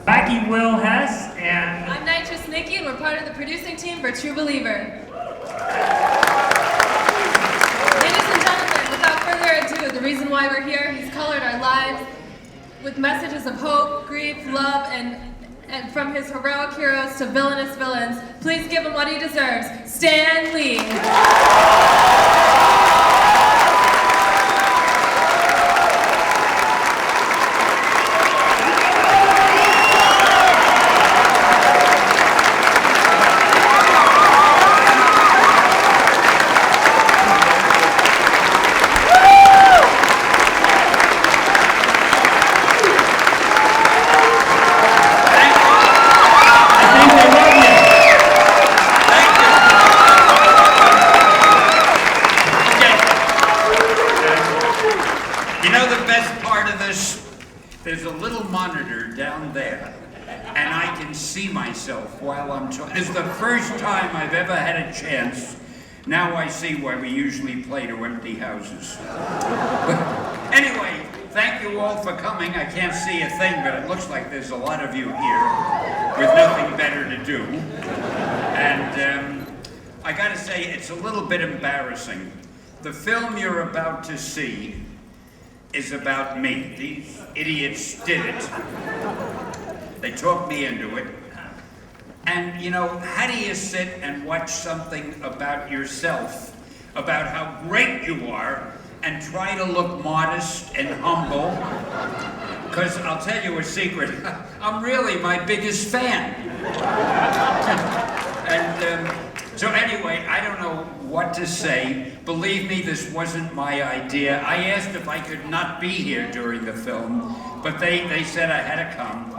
Wacky Will Hess, and I'm Nitrous Nikki, and we're part of the producing team for True Believer. Ladies and gentlemen, without further ado, the reason why we're here, he's colored our lives with messages of hope, grief, love, and from his heroic heroes to villainous villains. Please give him what he deserves, Stan Lee. There's a little monitor down there, and I can see myself while I'm talking. It's the first time I've ever had a chance. Now I see why we usually play to empty houses. Anyway, thank you all for coming. I can't see a thing, but it looks like there's a lot of you here with nothing better to do. And I gotta say, it's a little bit embarrassing. The film you're about to see is about me. These idiots did it. They talked me into it. And you know, how do you sit and watch something about yourself, about how great you are, and try to look modest and humble? Because I'll tell you a secret, I'm really my biggest fan. And so anyway, I don't know what to say. Believe me, this wasn't my idea. I asked if I could not be here during the film, but they said I had to come.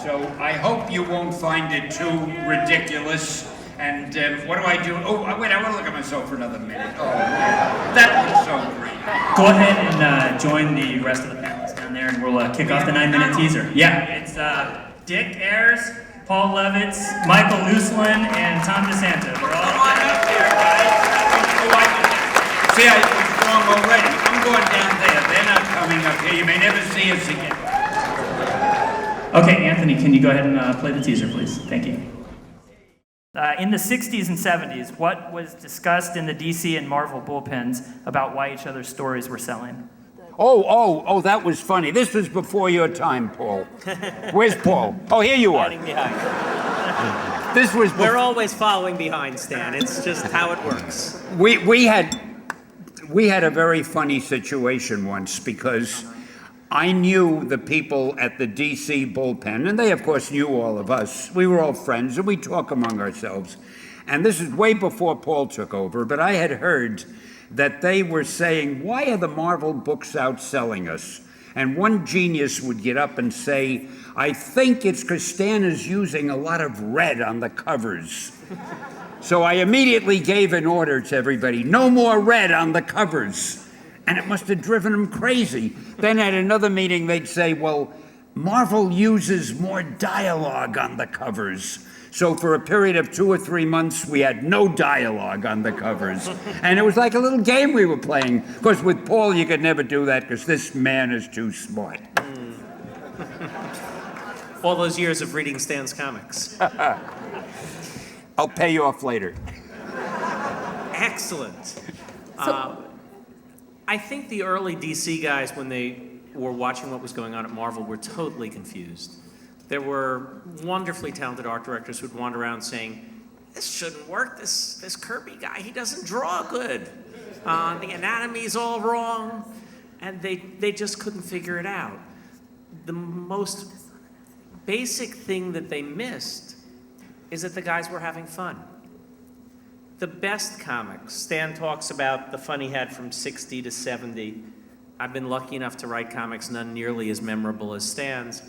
So I hope you won't find it too ridiculous. And what do I do? Oh, wait, I want to look at myself for another minute. Oh, yeah. That looks so great. go ahead and join the rest of the panelists down there, and we'll kick off the 9-minute teaser. Yeah, it's Dick Ayers, Paul Levitz, Michael Uslan, and Tom DeSanto. We're all on up there, guys. See, I was wrong already. I'm going down there. They're not coming up here. You may never see us again. Okay, Anthony, can you go ahead and play the teaser, please? Thank you. In the 60s and 70s, what was discussed in the DC and Marvel bullpens about why each other's stories were selling? Oh, that was funny. This was before your time, Paul. Where's Paul? Oh, here you are. Hiding behind. This was We're always following behind, Stan. It's just how it works. We had a very funny situation once because I knew the people at the DC bullpen, and they, of course, knew all of us. We were all friends, and we talk among ourselves. And this is way before Paul took over, but I had heard that they were saying, why are the Marvel books outselling us? And one genius would get up and say, I think it's because Stan is using a lot of red on the covers. So I immediately gave an order to everybody, no more red on the covers. And it must have driven them crazy. Then at another meeting, they'd say, well, Marvel uses more dialogue on the covers. So for a period of 2 or 3 months, we had no dialogue on the covers. And it was like a little game we were playing. Of course, with Paul, you could never do that because this man is too smart. All those years of reading Stan's comics. I'll pay you off later. Excellent. I think the early DC guys, when they were watching what was going on at Marvel, were totally confused. There were wonderfully talented art directors who'd wander around saying, this shouldn't work, this Kirby guy, he doesn't draw good. The anatomy's all wrong. And they just couldn't figure it out. The most basic thing that they missed is that the guys were having fun. The best comics, Stan talks about the fun he had from 60 to 70. I've been lucky enough to write comics none nearly as memorable as Stan's.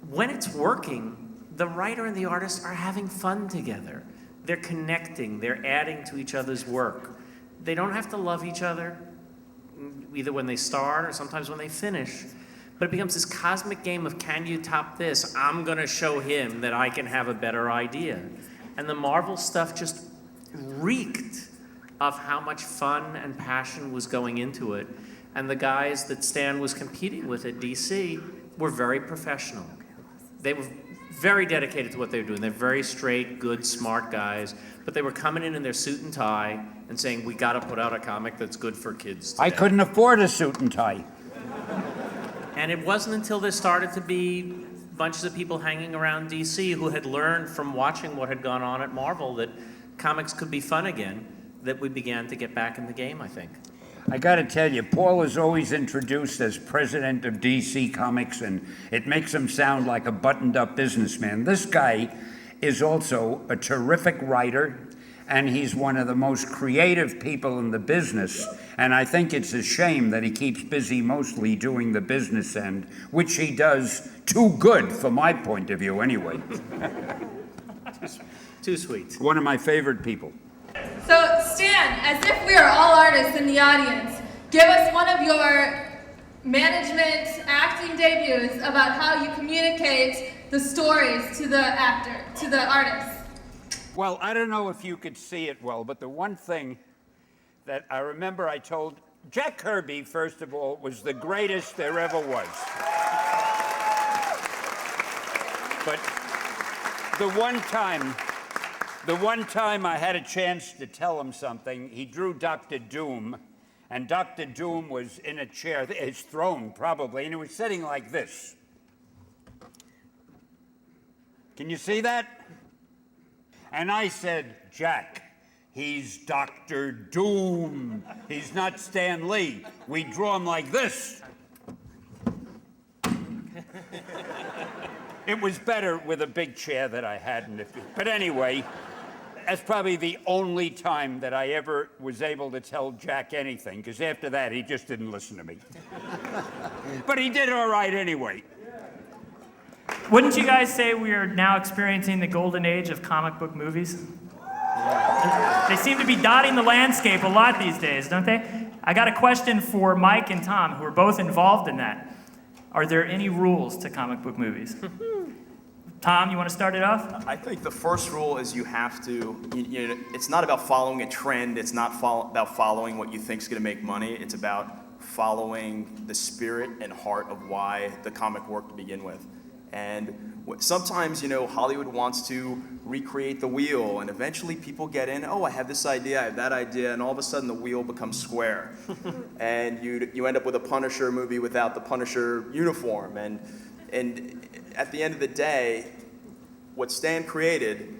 When it's working, the writer and the artist are having fun together. They're connecting, they're adding to each other's work. They don't have to love each other, either when they start or sometimes when they finish. But it becomes this cosmic game of, can you top this? I'm gonna show him that I can have a better idea. And the Marvel stuff just reeked of how much fun and passion was going into it. And the guys that Stan was competing with at DC were very professional. They were very dedicated to what they were doing. They're very straight, good, smart guys, but they were coming in their suit and tie and saying, we got to put out a comic that's good for kids today. I couldn't afford a suit and tie. And it wasn't until there started to be bunches of people hanging around DC who had learned from watching what had gone on at Marvel that comics could be fun again, that we began to get back in the game, I think. I got to tell you, Paul is always introduced as president of DC Comics, and it makes him sound like a buttoned-up businessman. This guy is also a terrific writer, and he's one of the most creative people in the business. And I think it's a shame that he keeps busy mostly doing the business end, which he does too good from my point of view anyway. Too sweet. One of my favorite people. So, Stan, as if we are all artists in the audience, give us one of your management acting debuts about how you communicate the stories to the actor, to the artist. Well, I don't know if you could see it well, but the one thing that I remember I told Jack Kirby, first of all, was the greatest there ever was. But the one time I had a chance to tell him something, he drew Dr. Doom, and Dr. Doom was in a chair, his throne probably, and he was sitting like this. Can you see that? And I said, Jack, he's Dr. Doom. He's not Stan Lee. We draw him like this. It was better with a big chair that I had. But anyway, that's probably the only time that I ever was able to tell Jack anything, because after that, he just didn't listen to me. But he did all right anyway. Wouldn't you guys say we are now experiencing the golden age of comic book movies? They seem to be dotting the landscape a lot these days, don't they? I got a question for Mike and Tom, who are both involved in that. Are there any rules to comic book movies? Tom, you want to start it off? I think the first rule is you have to, it's not about following a trend. It's not about following what you think is going to make money. It's about following the spirit and heart of why the comic worked to begin with. And sometimes, Hollywood wants to recreate the wheel, and eventually people get in, oh, I have this idea, I have that idea, and all of a sudden the wheel becomes square. And you end up with a Punisher movie without the Punisher uniform. And at the end of the day, what Stan created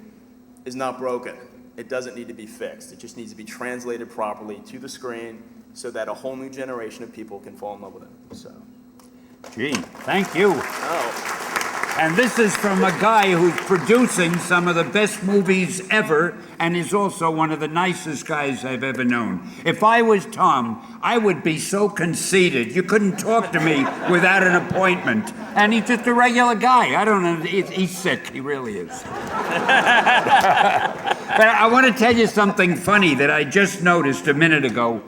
is not broken. It doesn't need to be fixed. It just needs to be translated properly to the screen so that a whole new generation of people can fall in love with it. So. Gee, thank you. Oh. And this is from a guy who's producing some of the best movies ever and is also one of the nicest guys I've ever known. If I was Tom, I would be so conceited. You couldn't talk to me without an appointment. And he's just a regular guy. I don't know. He's sick. He really is. But I want to tell you something funny that I just noticed a minute ago.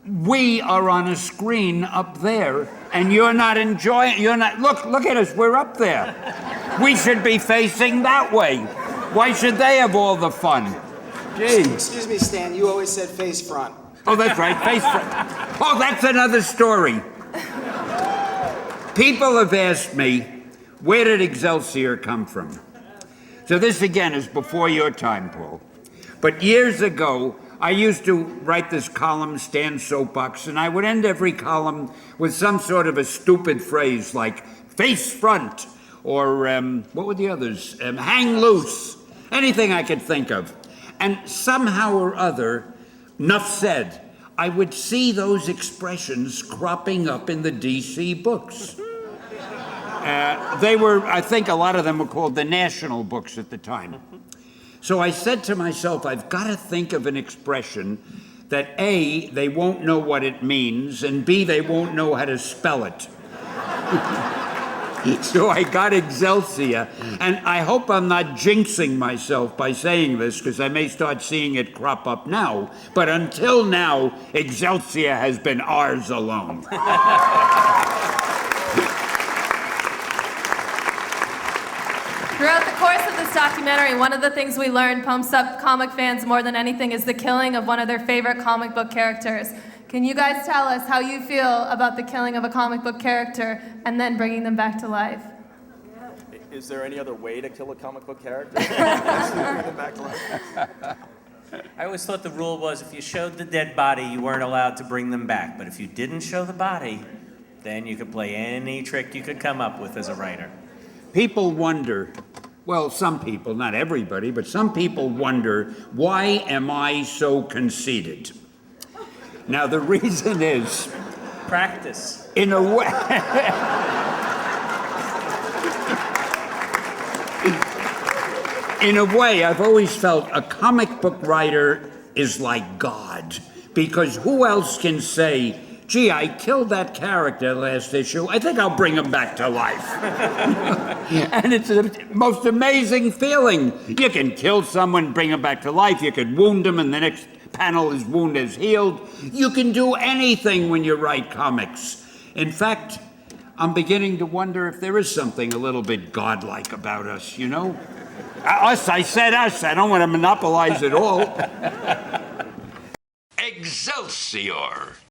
We are on a screen up there, and you're not enjoying, look at us, we're up there. We should be facing that way. Why should they have all the fun? Gee. Excuse me, Stan, you always said face front. Oh, that's right, face front. Oh, that's another story. People have asked me, where did Excelsior come from? So this again is before your time, Paul. But years ago, I used to write this column, Stan's Soapbox, and I would end every column with some sort of a stupid phrase like face front, or what were the others? Hang loose, anything I could think of. And somehow or other, enough said, I would see those expressions cropping up in the DC books. They were, I think a lot of them were called the national books at the time. So I said to myself, I've got to think of an expression that A, they won't know what it means, and B, they won't know how to spell it. So I got Excelsior, and I hope I'm not jinxing myself by saying this, because I may start seeing it crop up now, but until now, Excelsior has been ours alone. Throughout the course of this documentary, one of the things we learned pumps up comic fans more than anything is the killing of one of their favorite comic book characters. Can you guys tell us how you feel about the killing of a comic book character and then bringing them back to life? is there any other way to kill a comic book character? Bring them back to life? I always thought the rule was if you showed the dead body, you weren't allowed to bring them back. But if you didn't show the body, then you could play any trick you could come up with as a writer. People wonder, well, some people, not everybody, but some people wonder, why am I so conceited? Now, the reason is, Practice. in a way, in a way, I've always felt a comic book writer is like God, because who else can say, gee, I killed that character last issue, I think I'll bring him back to life. And it's the most amazing feeling. You can kill someone, bring him back to life, you could wound him, and the next panel his wound is healed. You can do anything when you write comics. In fact, I'm beginning to wonder if there is something a little bit godlike about us, you know? Us, I said us, I don't want to monopolize it all. Excelsior!